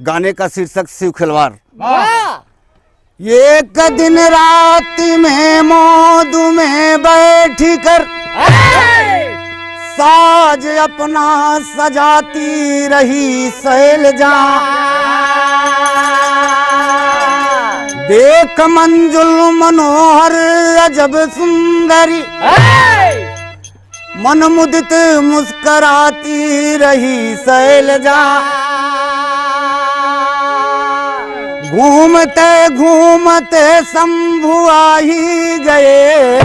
गाने का शीर्षक शिव खिलवाड़। एक दिन रात में मौद में बैठ कर साज अपना सजाती रही शैलजा, देख मंजुल मनोहर अजब सुंदरी, मन मुदित मुस्कराती रही शैलजा। घूमते घूमते शंभु आ ही गए,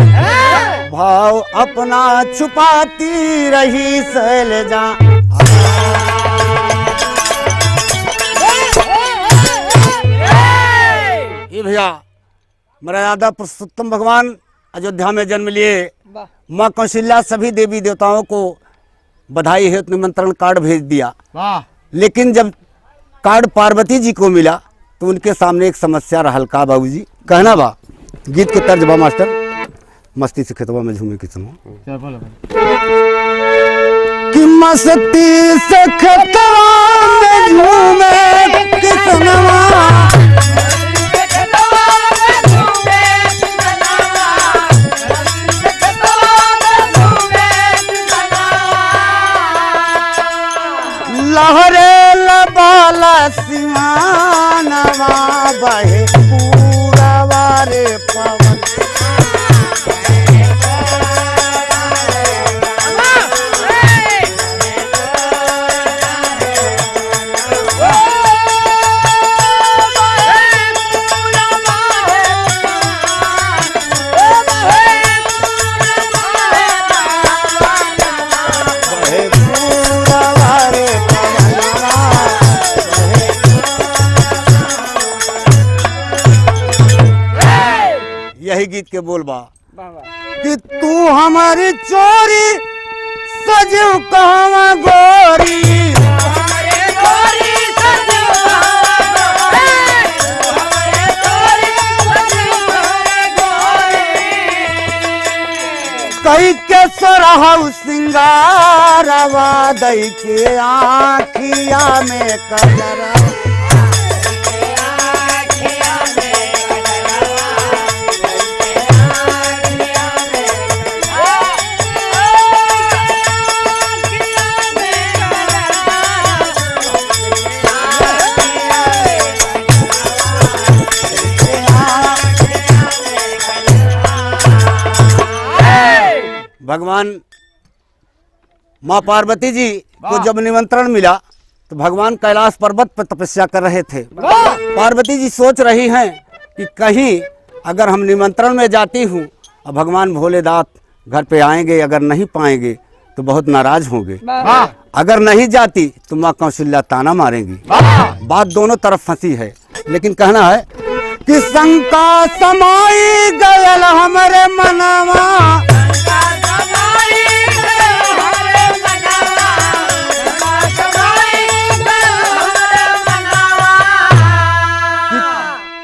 भाव अपना छुपाती रही शैलजा। ये भैया मर्यादा पुरुषोत्तम भगवान अयोध्या में जन्म लिए माँ कौशल्या सभी देवी देवताओं को बधाई हेतु निमंत्रण कार्ड भेज दिया। लेकिन जब कार्ड पार्वती जी को मिला तो उनके सामने एक समस्या रहल का बाबूजी कहना बा। गीत के तर्ज बा मास्टर, मस्ती से खेतवा में झूमे किसनो कि मस्ती से खेतवा में झूमे किसनवा, लहरे लबाला सिवानवा बहे पूरवा रे पवन। यही गीत के बोल बा कि तू हमारी चोरी सजीव कहवा गोरी, कई के सोरहु सिंगारवा दई के आँखिया में कजरा। भगवान माँ पार्वती जी को जब निमंत्रण मिला तो भगवान कैलाश पर्वत पर तपस्या कर रहे थे। पार्वती जी सोच रही हैं कि कहीं अगर हम निमंत्रण में जाती हूँ और भगवान भोलेनाथ घर पे आएंगे, अगर नहीं पाएंगे तो बहुत नाराज होंगे, अगर नहीं जाती तो माँ कौशल्या ताना मारेंगी। बात दोनों तरफ फंसी है, लेकिन कहना है कि शंका समाई गयल हमारे मनवा,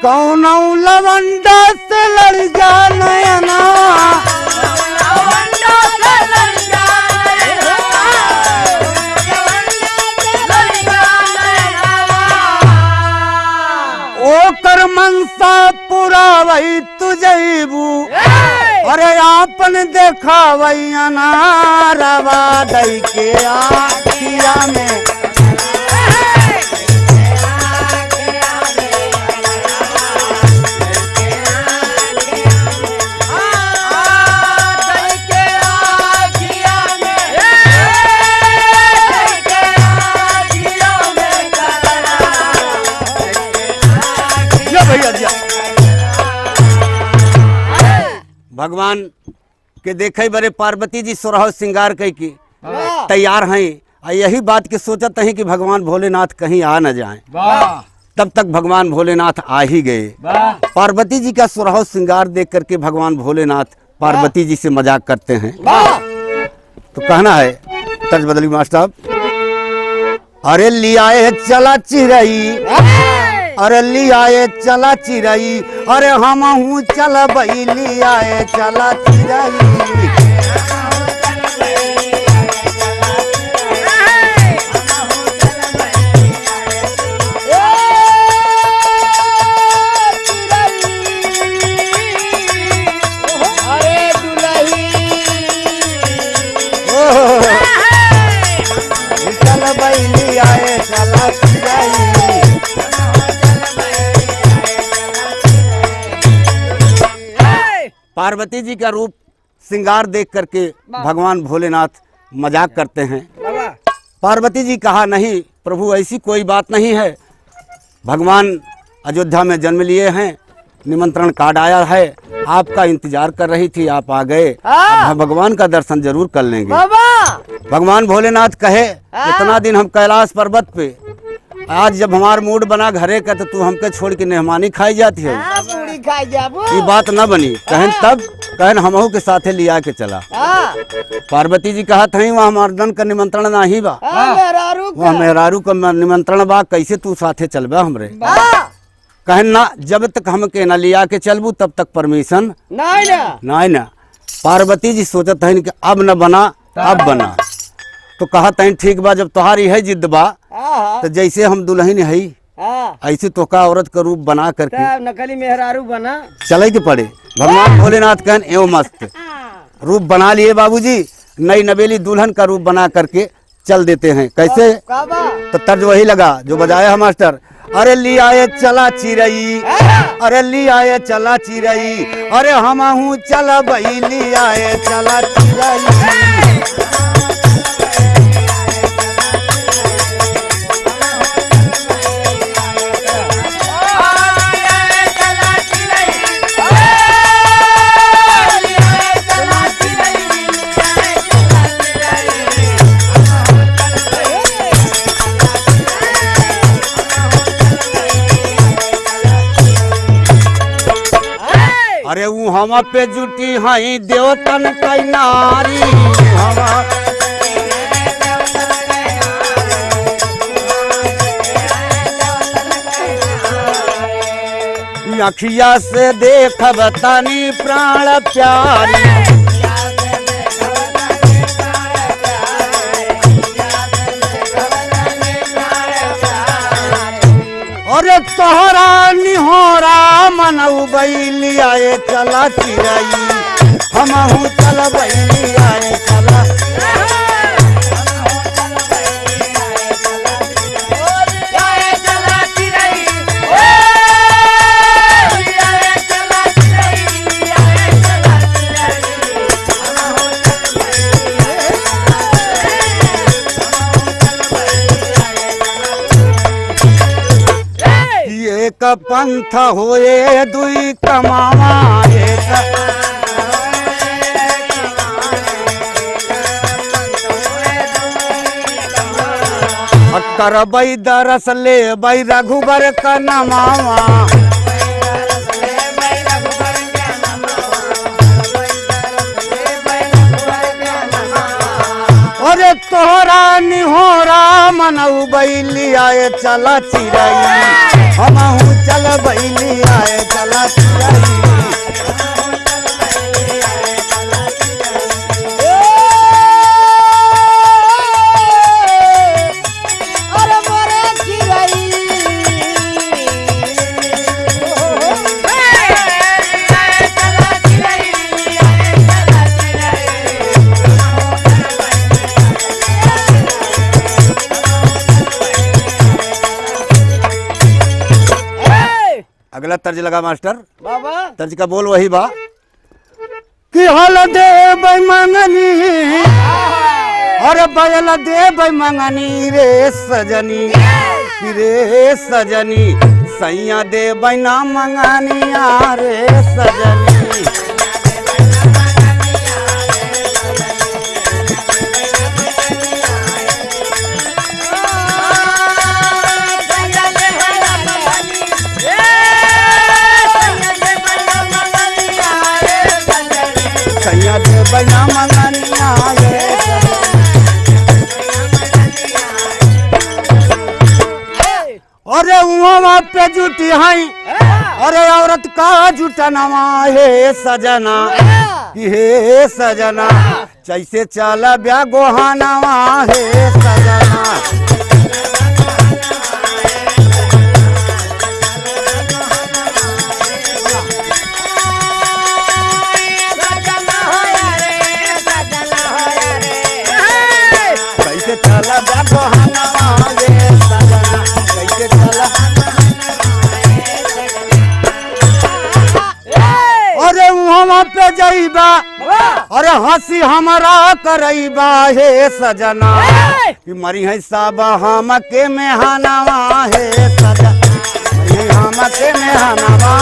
कौनौ लवंडा से लड़ जा नयना, ओकर मनसा पूरा वही तुझबू, अरे आपन देखा वही अनारवा दई के आँखिया में। भगवान के देखे बड़े पार्वती जी सोरह श्रृंगार कई की तैयार हैं। और यही बात के सोचत हैं कि भगवान भोलेनाथ कहीं आ न जाएं। तब तक भगवान भोलेनाथ आ ही गए। पार्वती जी का सोरह श्रृंगार देख करके भगवान भोलेनाथ पार्वती जी से मजाक करते हैं। तो कहना है, तर्ज बदली मास्टर। अरे लियाए चला चिरई, अरे लियाए चला चिरई, अरे हम हूँ चल बई लियाए चला चिरई। पार्वती जी का रूप श्रृंगार देख करके भगवान भोलेनाथ मजाक करते हैं। पार्वती जी कहा, नहीं प्रभु ऐसी कोई बात नहीं है। भगवान अयोध्या में जन्म लिए हैं, निमंत्रण कार्ड आया है, आपका इंतजार कर रही थी, आप आ गए, अब भगवान का दर्शन जरूर कर लेंगे। भगवान भोलेनाथ कहे, इतना दिन हम कैलाश पर्वत पे, आज जब हमारा मूड बना घरे का तो तू हमके छोड़ के मेहमानी खाई जाती है। ये बात न बनी। कहन तब कहन हमहू के साथे लिया के चला। पार्वती जी कहा था वहाँ मर्दन का निमंत्रण नहीं बा, वहाँ मेहरारू का निमंत्रण बा, कैसे तू साथे चलबा हमरे। कहन ना, जब तक हमके न लिया के चलबू तब तक परमिशन नहीं ना। पार्वती जी सोचत है कि अब न बना अब बना। तो कहा तैन ठीक बा, जब तुम्हारी है जिद बा तो जैसे हम दुल्हन है ऐसे तो का औरत का रूप बना करके नकली मेहरारू बना चले के पड़े। भगवान भोलेनाथ कहन एवं मस्त रूप बना लिए बाबूजी, नई नवेली दुल्हन का रूप बना करके चल देते हैं। कैसे? तो तर्ज वही लगा जो बजाया है मास्टर। अरे लियाए चला चिरई, अरे लियाए चला चिरई, अरे हम हूँ चल बई लियाए चला चिरई। अरे वो हम पे जुटी हई देवतन कई नारी, अखिया से देख बतानी प्राण प्यारी। अरे तोहरा निहोरा मनऊ बैली आए चला चिरई, हम हूँ चल बैली आए चला। एक पंथ होए दुई कमावा, एक करबई दरस ले बई रघुबर का नमावा। अरे तोहरा निहोरा मनऊ बैली आए चला चिरई, हम हूँ चल बैली आए चला चिरई। अगला तर्ज लगा मास्टर। बाबा तर्ज का बोल वही बा कि हल दे मंगनी, अरे बजल दे मंगनी रे सजनी, रे सजनी सैया दे बैना मंगनिया रे सजनी। अरे वहाँ पे जुटी है अरे औरत का जुटनवा हे सजना हे सजना जैसे चला ब्या गोहानवा हे सजना कैसे चला ब्या गोहानवा हे सजना कैसे चला अरे वहाँ पे जाइबा अरे हंसी हमारा करैबा हे सजना कि मरी है सब हम के मेहनवा हे सजना मरी हम के मेहनवा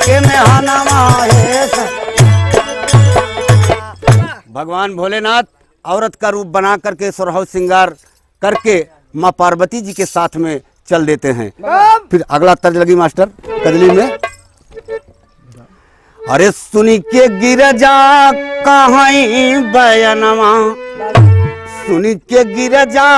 के मेहनवा हे भगवान भोलेनाथ औरत का रूप बना करके सुरहु श्रृंगार करके माँ पार्वती जी के साथ में चल देते हैं। फिर अगला तर्ज लगी मास्टर कजली में अरे सुनी के गिरजा कहीं बयनवा सुनी के गिरजा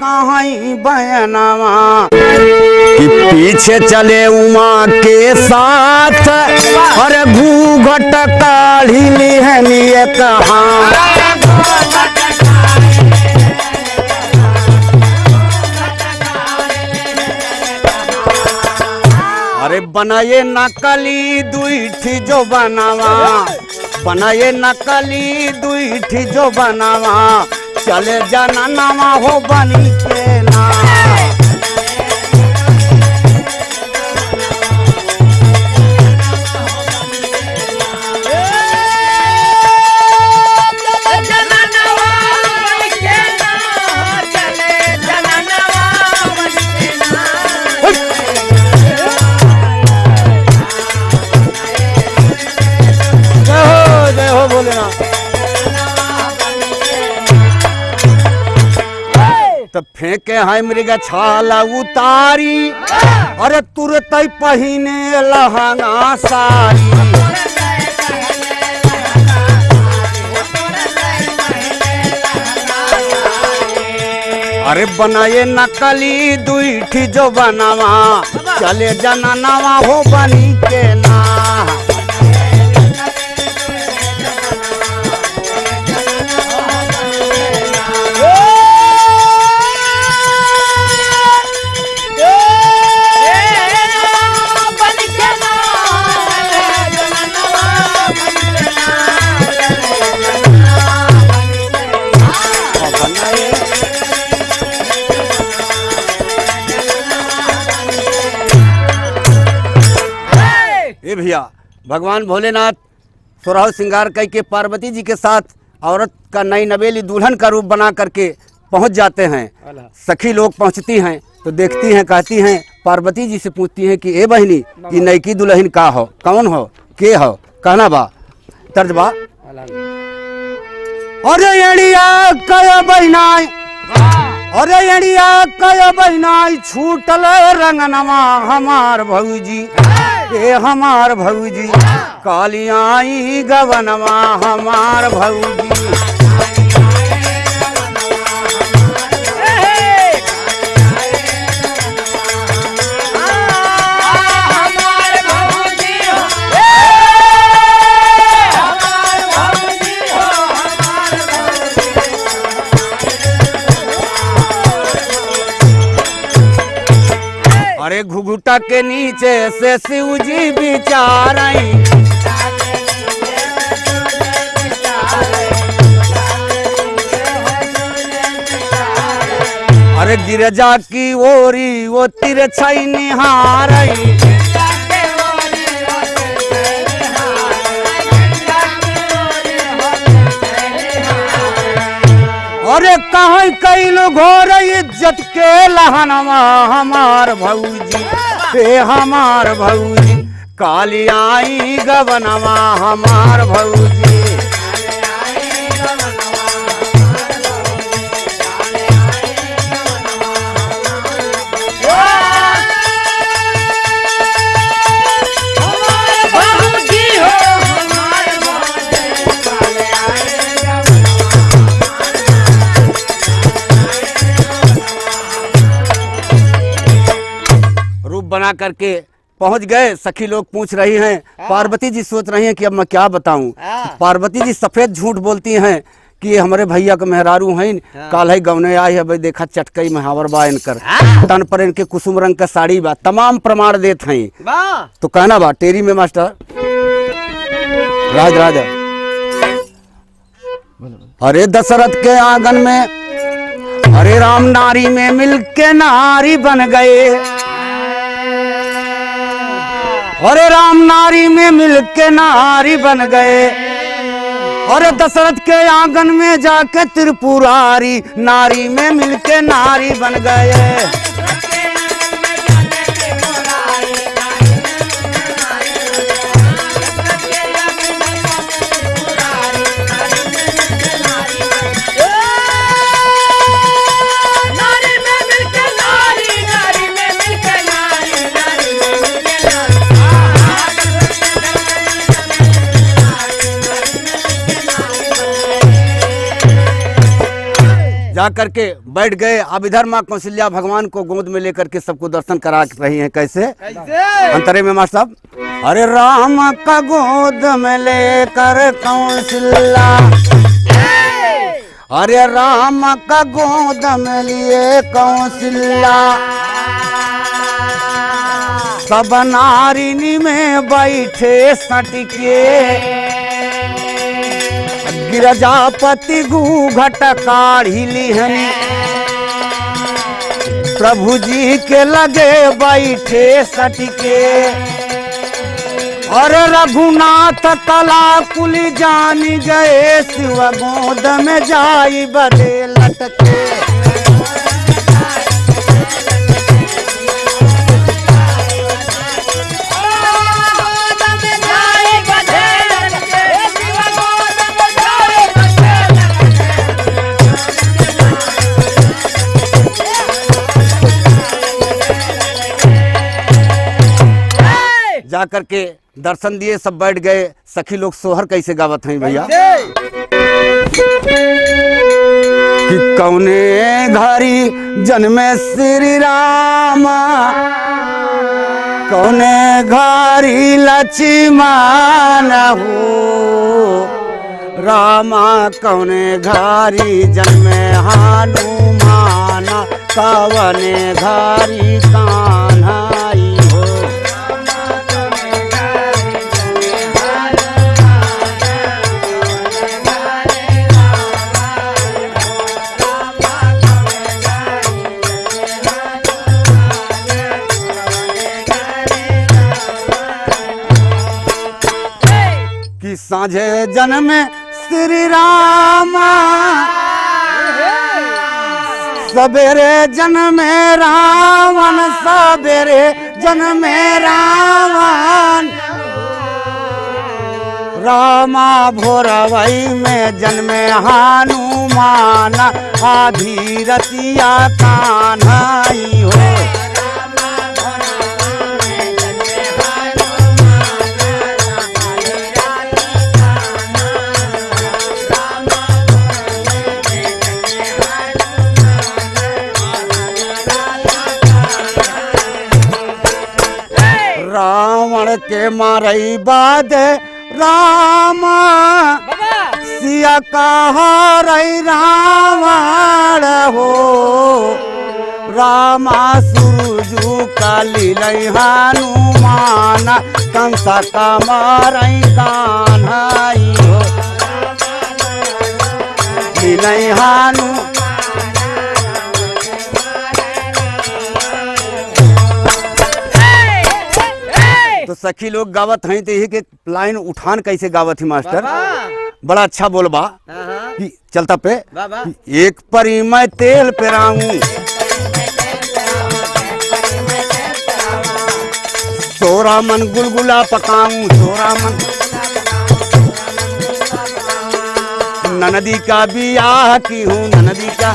कहीं बयनवा कि पीछे चले उमा के साथ अरे घूघट काढ़ी लिहनिए कहाँ अरे बनाए नकली दुईठी जो बनावा बनाए नकली दुईठी जो बनावा चले जाना नामा हो बनी के ना जय हो भोलेनाथ। तो फेंके है मृग छाला उतारी अरे तुरंत पहिने लहंगा सारी अरे बनाए नकली दुईठी जो बनावा चले जाना नवा हो बनी के ना भैया भगवान भोलेनाथ सुरहु श्रृंगार करके पार्वती जी के साथ औरत का नई नवेली दुल्हन का रूप बना करके पहुंच जाते हैं। सखी लोग पहुंचती हैं तो देखती हैं कहती हैं पार्वती जी से पूछती हैं कि ए बहनी ये नईकी दुल्हन का हो कौन हो के हो कहना बा तर्ज बा अरे एड़िया कया बहनाई अरे एड़िया कया बहनाई छूटल रंगनवा हमार भौजी ए हमार भौजी कालियाई गवनवा हमार भौजी अरे घुघुटा के नीचे से शिव जी बिचारई अरे गिरजा की ओरी वो तिरछई निहारई अरे कहाँ कैलो घोर इज्जत के लहनवा हमार भौजी पे हमार भौजी कालियाई गवनवा हमार भौजी जा करके पहुंच गए। सखी लोग पूछ रही हैं, पार्वती जी सोच रही हैं कि अब मैं क्या बताऊं। पार्वती जी सफेद झूठ बोलती हैं कि हमारे भैया के मेहरारू हैं, काल है गवने आई है, भाई देखा चटकई महावर बा इनकर, तन पर इनके कुसुम रंग का साड़ी बा, तमाम प्रमाण देत हैं। तो कहना बा टेरी में मास्टर राज राजा, अरे दशरथ के आंगन में अरे राम नारी में मिलके नारी बन गए, अरे राम नारी में मिलके नारी बन गए, और दशरथ के आंगन में जाके त्रिपुरारी नारी में मिलके नारी बन गए। जा करके बैठ गए। अब इधर माँ कौशल्या भगवान को गोद में लेकर के सबको दर्शन करा रही हैं। कैसे? अंतरे में मास्टर साहब, अरे राम का गोद में लेकर कौशल्या, अरे राम का गोद में लिए कौशल्या, सब नारिनी में बैठे सटके, गिरजापति घूघट काढ़ी लिहनी, प्रभु जी के लगे बैठे सटके, और रघुनाथ कला कुली जान गए, शिव गोद में जाई बदे लटके। जा करके दर्शन दिए, सब बैठ गए। सखी लोग सोहर कैसे गावत हैं भैया, कि कौने घरी जन्मे श्री राम, कौने घरी लक्ष्मण हो, रामा कौने घरी जन्मे हनुमान, कौने घरी कान्हाई हो। कि साँझे जन्म श्री राम, सवेरे जन्म रावण, सवेरे जन्म रावण, रामा भोरवई में जन्मे हनुमान, आधी रतिया कान्हाई हो। रावण के मारई बाद राम, सिया का रई रावण हो, रामा सुरजू का लीलई हनुमान, कंसा का मारई कान्हाई हो, लीलई हनु। तो सखी लोग गावत हैं, तो यही के लाइन उठान कैसे गावत ही मास्टर, बड़ा अच्छा बोलबा कि चलता पे, एक परी मैं तेल पेराऊं, सोरा मन गुलगुला पकाऊं, सोरा मन ननदी का बियाह की हूँ, ननदी का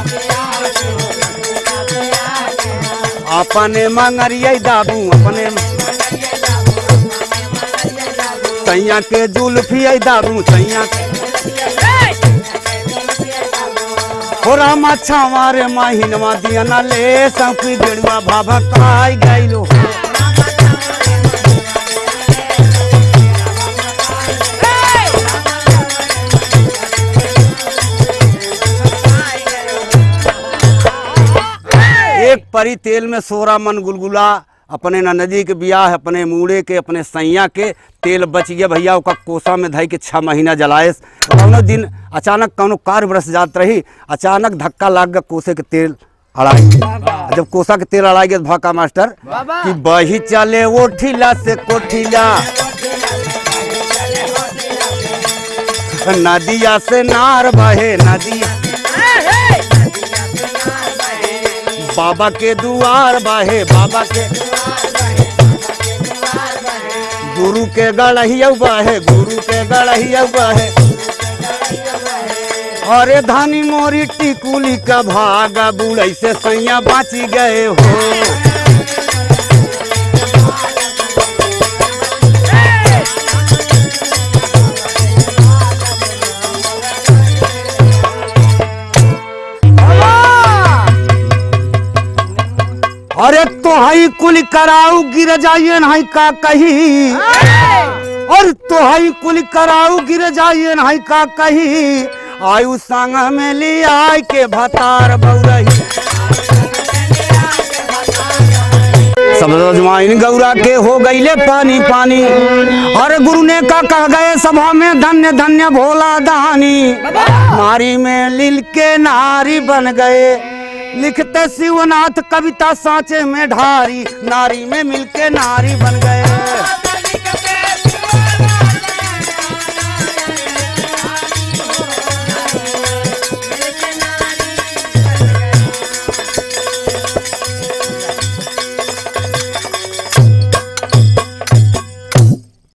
अपने मंगरिया दाबू, अपने सैया के जुल्फी दारू, सैया हो राम अच्छा हमारे माहिनवा दिया ना ले, संपी बेड़ुआ भाभा काई गईलो। एक परी तेल में 16 मन गुलगुला, अपने नदी के बियाह, अपने मूड़े के, अपने सैया के तेल बच गया भैया। ओका कोसा में धई के 6 महीना जलाए। कौनो दिन अचानक कौनो कार बरस जात रही, अचानक धक्का लाग गया, कोसे के तेल अड़ाई। जब कोसा के तेल अड़ाई गया भाका मास्टर कि बही चले वो ठीला से कोठीला, नदिया से नार बहे नदी, बाबा के दुआर बहे, बाबा के गुरु के गढ़िया बहे, गुरु के गढ़िया बहे। अरे धानी मोरी टिकुली का भागा, बुढ़ई से सैया बाची गए हो। अरे तो हई कुल कराऊ गिर जाइए नहीं का कही, और तो हई कुल कराऊ गिर जाइए नहीं का कही, आयु संग में ले आय के भतार बउरही। सब जजमाइन गौरा के हो गईले पानी पानी, और गुरु ने का कह गए सभा में धन्य धन्य भोला दानी। नारी में लील के नारी बन गए, लिखते शिवनाथ कविता सांचे में ढारी, नारी में मिलके नारी बन गए।